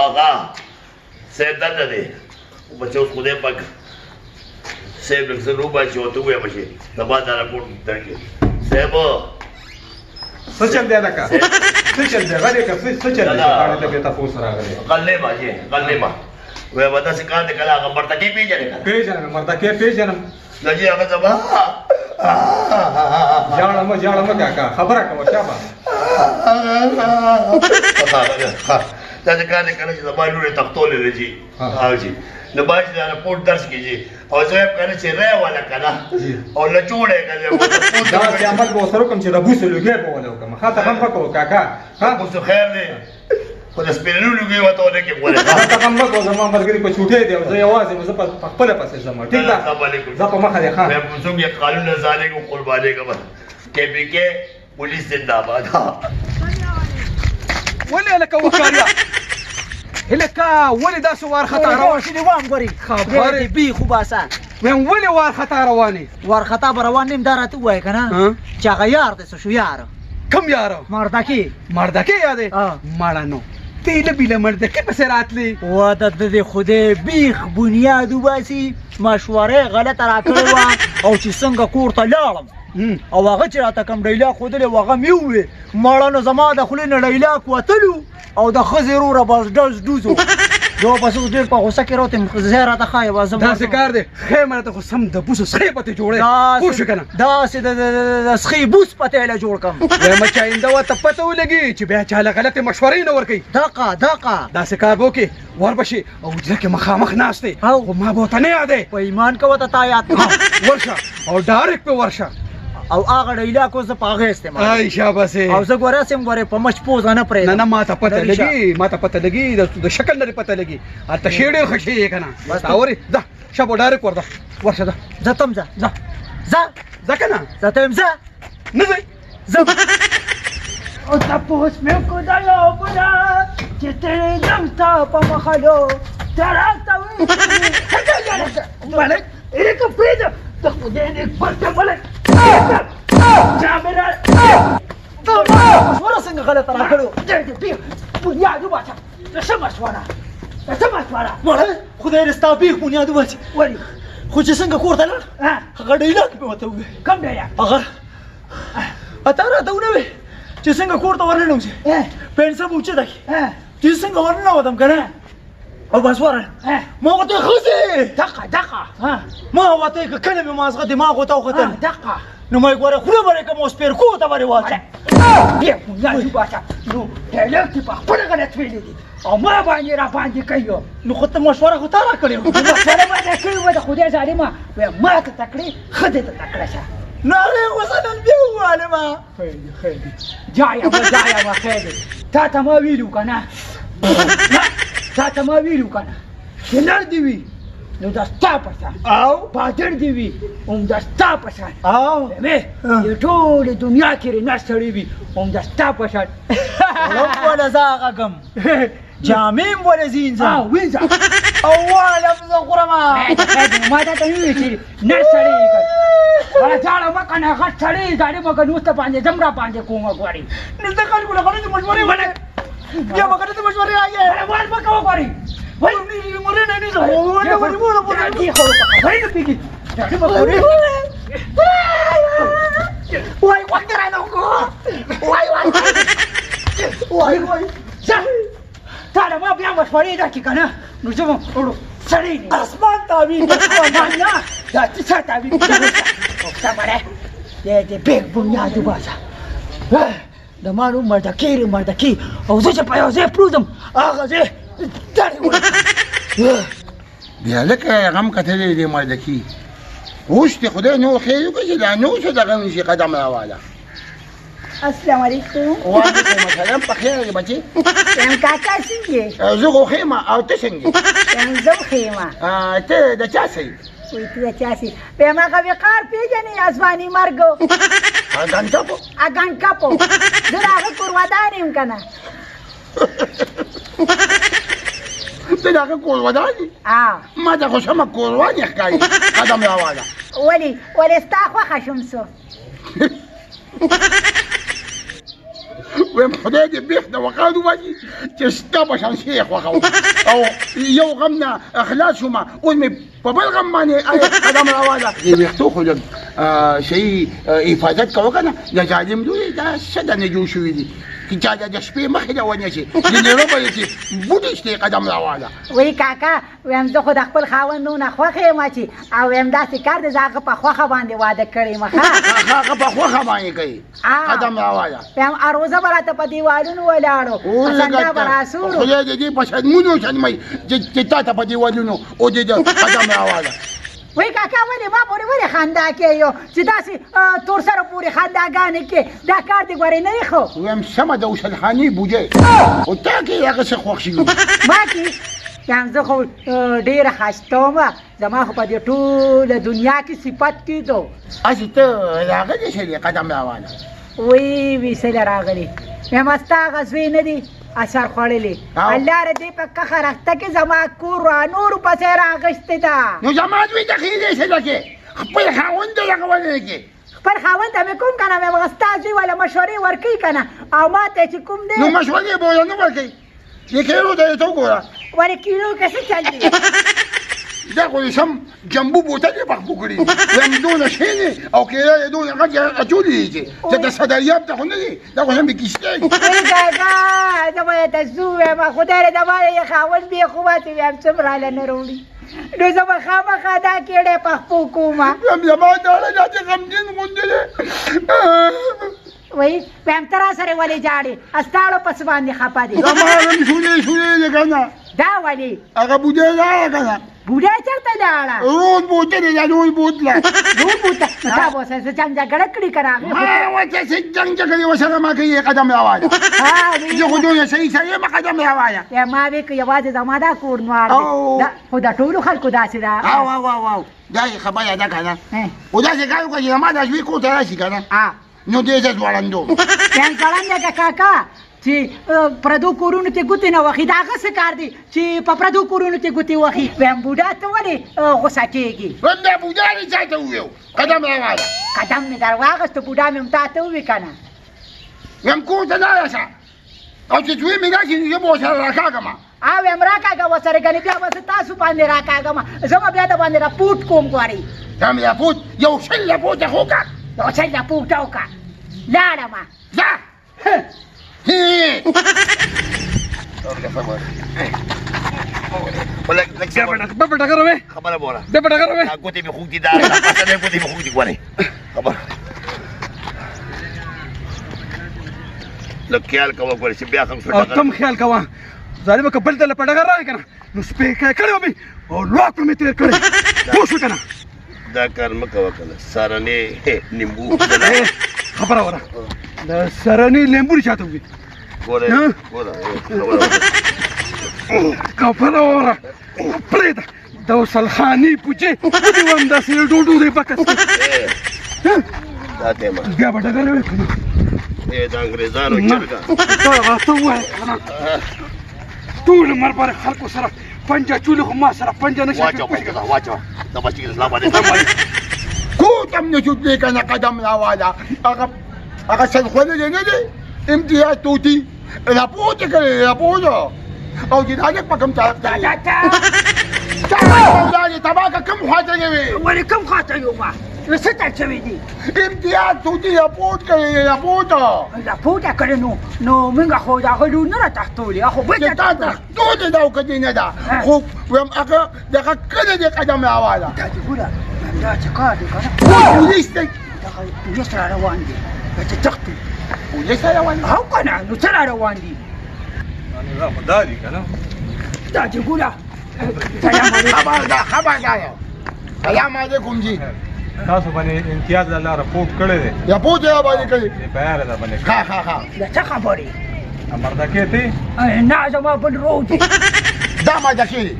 آقا صاحب دلته دی بچه اوس خدای پاک صاحب لږ زه روباسي او ته ووایه بچې سبا دا راپورټ درکړي صاحب څه چل دی لکه څه چل دی غلی که څه چل دی باندې ته بیا تپوس راغلی غلې ما جی غلې ما وایه به داسې کار دی که نه هغه مرتکې پېژنې که نه پېژنم مرتکې پېژنم نه جی هغه زما ژاړه مه کاکا خبره کوه شابه داسې کار دی که نه چې زما لوڼې تختولې ده جي او جي نو باید دا رپورټ درس کړي او زه یې که نه چې رای والا که نه او لچوړی که نه داسې عمل به ورسره وکړم چې ربوس لوګی به وله وکړم ښه ته غم مه کوه کاکا اوس خیر دی خو د سپینلو لوګي ورته ونه کړې ګورې ته غم مه کوه زما ملګري په چوټۍ دی او زه یوازې یم زه په خپله پسې ځم ټیک ده زه په مخه دی ښه څوک یې قانون ځانې کو قربانې کوم کې پی کې پولیس زنده‌باد ولې لکه وکاریا هلکه ولې داسې وارخطا روان شې وام ګوري خبرې بي خو باسه ویم ولې وارخطا روانې وارخطا به روان نیم دا راته ووایه که نه چې هغه یار دی څه شو یار کم یاره مردکي مردکې یادې مړه نو تیله بیله مردکې پسې راتلې و د د خدای بیخ بنیاد وباسي مشورې غلطه راکړې وه او چې څنګه کور ته لاړم او هغه چې راته کوم ډیلاک ښودلې و هغه مې ووې مړه نو زما د خولې نه ډیلاک وتلو او د ښځې وروره بس ډز ډوزو زه بس اوس ډېر په غوسه کې راوتم زه راته ښایه به داسې کار دی ښې مله ته خو سم د بوسو سخې پتې جوړې پوه شو که نه داسې د سخې بوس پتې له جوړ کړم وایم چې آینده ورته پته ولګي چې بیا چاله غلطې مشورې نه ورکوي دقه داسې کار به وکړې وربشي او حجره کې مخامخ ناست دی خو ما به ورته نه یادې په ایمان کوه ته تا یاد ورشه او ډایرکټ پې ورشه او هغه ډیلاک اوس زه په هغې استعمال ای شاباسې او زه ګوره هسې هم ګورې په مچ پوزه نه پرېږدم نه ما ته پته لګي د شکل نه پته لګي هلته شی ډېر ښه شی یې که نه اورې ځه شابو ډایرکټ ورده ورشه ځه ځه ته هم ځه ځه که نه زه ته یم ځه نه ځئ ځه او تپوس مې وکړو د یوبونه چې تېرې ځم ستا په مخلو ته راته ملک ایرې که پرېږده د خدای دې پرته ملک مشوره څنګه غلطه راکړې بنیاد وباسه څه مشوره مړه خدای دې ستا بیخ بنیاد وباسي ولې خو چې څنګه کور ته لاړ هغه ډیلاک مې ورته وویل کوم ډیلاک هغه اته راته ونه وې چې څنګه کور ته ورننوځې پنسه به اوچته کړي چې څنګه ورننوتم که نه او بس ورغلم ما ورته ویې ښځې دقه ما ورته ویې که کله مې مازغه دماغ ورته وختل دقه نو ما یې ګوره خوله به یې کړم او سپېرکو ته به یې واچوم بیا بنیاد وباسه نو ډایلاک دې په خپله غلط ویلي دي او ما باندې را باندې کوي نو خو ته مشوره خو تا راکړې وه مشوره ما ته کړې وه د خدای ظالمه وایه ما ته تکړې ښځې ته تکړه شه نو هغې غوسه نن بیا ووالمه خیلی جایه خیلی تا ته ما ویلو که نه تا ته ما ویلو که نه چې نر دې وي نو دا ستا په شان او بادر دې وي هم دا ستا په شان او مې د ټولې دنیا کې نر سړی وي هم دا ستا په شان غړپ وله زه غږم جامې م وله زینځم وینځه او والم زه خورمه ما تا ته وویل چې نر سړی یې که بله جاړه مه که نه غټ سړی ګاډي به که نو ته باندې ځم را باندې کومه غواړي نو زه خلکو له غلطې مشورې ولګ بیا به غلطې مشورې راځي وال مه کوه غواړي مرنه نه زه دې خو خبرې نه پېږي وای وخت رانه وکړه وای ځه تا له ما بیا مشورې راکړي که نه نو زه به سړی نه اسمان تعبیر نه دا څه تعبیر ته مړی دې بیګ بنیاد وباسه د ما نوم مردکي او زه چې په یو ځای پروزم هغه ځای بیا لکه غم کتلی دی مردکي اوس دې خدای نور خیر وکړي چې دا نور څه دغه نشي قدم راواله السلام علیکم وعلیکم السلام په خیر یې بچې یم کاکا څنګه زه خو ښه یم او ته څنګه یم زه ښه یم ته د چا څه یې وایي ته د چا څه یې ویم هغه وقار پېژنې ازماني مرګ اګانکاپو زه د هغه کورودان یم که نه ته د هغه کورودان یې ما ته خو سمه کوروان یې ښکاري قدم راواله ولې ستا خوښه شوم څه ویم خدای دې بیخ د وقار وباسي چې ستا په شان شی یې خوښوم او یو غم نه خلاص شوم اوس مې په بل غم باندې قدم راواله دې ویښتو خو لږ صحیح حفاظت کوه که نه د ظالم دوی دا څه دنې جوړ شوي دي چې چا د شپې مخې ته ونیسي د لیرو به یې چې بوټي شتې قدم راواله وای کاکا ویم زه خو د خپل خاوند نونه خوښه یم چې او ویم داسې کار دی زه هغه په خوښه باندې واده کړی یم ښه هغه په خوښه باندې کوي قدم راواله ویم اروزه به راته په دیوالونو ولاړو اسنده به راسورو خدای دې دې په شرمونو شرموي چې تا ته په دیوالونو او دې د قدم راواله وای کاکا ولې ما پورې ولې خندا کوي چې داسې تور سره پورې خنداګانې کې دا کار دې ګورې نه دی خو ویم سمه د اوسلخانې بوجۍ خو تا کې هغه څه خوښ شوي ما کې یم زه خو ډېره ښایسته وم زما خو په دې ټوله دنیا کې صفت کېدو هسې ته راغلی شې دې قدم راواله وی ویسله راغلی ویم ستا هغه زوی نه دی اثر خوړلې الله ر دې په کخه رخته کې زما کور را نورو پسې راغشتې ده نو زما دوی د خیرې څه ده کې خپل خاوند ته دغه ولې کې خپل خاوند ته مې کوم که نه ویم هغه ستا زوی والا مشورې ورکوي که نه او ما ته چې کوم دی نو مشورې به وله نه ورکوي دې کیلو ته یې ته وګوره ولې کیلو کې څه چل دی دا خو یې سم جمبو بوتل یې پخ کړي ویم دونه ښې دي او کیله یې دونه غټ اچولي دي چې د صدریاب ته خو نه دي دا خو هم د کیسې دي ای کاکا زه به یې ته زو ویم خدای دې دما یې خاوند بې خوباتې ویم څومره راله نه راوړي نو زه به خامخا دا کیړې پخپو کومه ویم زما داړه داسې غمجن غوندې دی وای ویم ته را سره ولې جاړې استاړو پس باندې خفه دي زما هم شولې دی که نه دا ولې هغه بوډۍ لاړه که نه بوډۍ چېرته لاړه روز بوتل یې دا روز بوتله روز بوتله نو تا به ورسره څه جنګ جګړه کړې که نه هغې ما ورته څه جنګ جګړې ورسره ما کوي قدم راواله زه خو دونه صحیح سړی یم قدم راواله ما وی که یوازې زما دا کور نوار دی خو د ټولو خلکو داسې ده او دا یې خبره ده که نه خو داسې کار وکړه چې زما د زوی کور ته راشي که نه نو دې زه ځوړندوم یم ځوړند دی که کاکا چې پردو کورونو ته ګوتې نه وخي د هغه څه کار دی چې په پردو کورونو ته ګوتې وخي ویم بوډا ته ولې غوسه کېږي ویم دا بوډا دې چا ته وویو قدم راواله قدم مې در واخېسته بوډا مې هم تا ته ووي که نه ویم کور ته لاړه شه او چې زوی مې راشي نو زه به ورسره راکاږم او ویم راکاږه ورسره ګنې بیا به زه تاسو باندې راکاږم زه به بیا د باندې راپوټ کوم ګورې دا مې راپوټ یو شل راپوټه خو وکړه یو شل راپوټه وکړه لاړمه ځه په ټکر وې خبره بوله د په ټکر وې دا ګوتې مې خوږ دي دا پاسه دی ګوتې مې خوږ دي ګورې خبره لږ خیال کوه ګورې چې بیا هم او تم خیال کوه ظالمه که بل ته په ټکر راغی که نه نو سپېکی کړی ومې او لاک مې تېر کړی پوه شو که نه دا کار مه کوه که نه سارنې نیمبو خبره وره د سرنې لیمبو چاته وي ګوره خبره وره پرېږده د وصلخانې پوچې ودې وم داسې ډوډو دی بکس دا دی ما بیا به ډګر وې که نه د انګریزانو جرګه ته راته ووایه که نه ټول عمر پورې خلکو سره پنجه چولې خو ما سره پنجه نه شي واچوه د بچي اسلام باندې کوتم نه چوتلی که نه قدم راواله هغه سرخوړلی نه دی امتیاز توتي راپورته کړی راپورته او چې هلک په کوم طرف ته تباکه کوم خوا ته یې وې ولې کوم خوا ته یو ما څه ته شوي دي امتیاز توتي راپورت کړی راپورته راپورته کړی نو موږ خو د هغه لور نه راټختولې خو چې تا تختو دی دا او که دې نه ده خو ویم هغه دغه کله دې قدم راواله دا دې ګوره دا چې کار دی که نه پولیس دی دغه پولیس را روان دي چې تختو پولیس را روان او که نه نو څه را روان دي خو دا دي که نه دا چې ګوره خبردار سلام علیکم جی تاسو باندې امتیاز الله رپورټ کړی دی راپورټ یې باندې کړی پیار ده باندې ها د څه خبرې مردکې تی نه زما بل روغ دی دا مردکې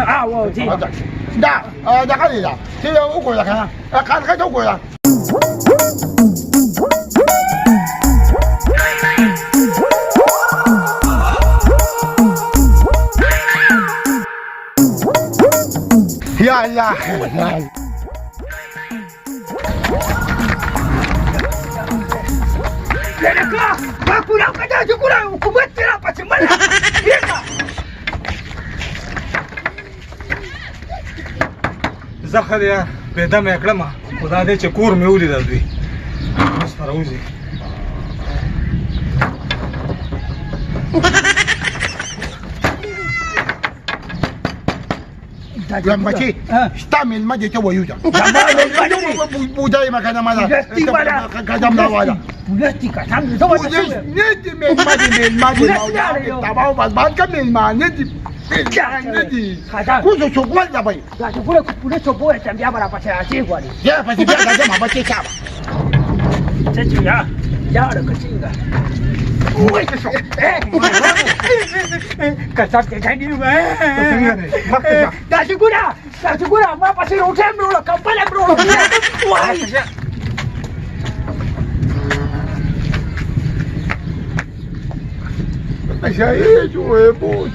او دی دا دغه دی دا چې وګوره که نه قلقه ته وګوره یا الله لکه kurang kata je kurang hukumat tira pasti mana. زه خو دې بېدمه یې کړم خو دا دی چې کور مې ولید دوی اوس به راوځي ګران بچي ستا مېلمه دې ته ویو ده بودای مکنه مالا قدم راواله Bulati kadang tu macam بودش ندی مېلمه دې مېلمه دې تباو بس بعد که مېلمه ندی ندی کوزو څوکول ده بای dah tu pula pula coba macam dia berapa saya asyik gua ni. یا پسې بیا راځم بچي چا Cecil ya, ya ada kecil dah. Oi, kasar ke jadi ni. Dah segera, apa pasal hotel bro, kapal bro. Wah. شايف ويبوت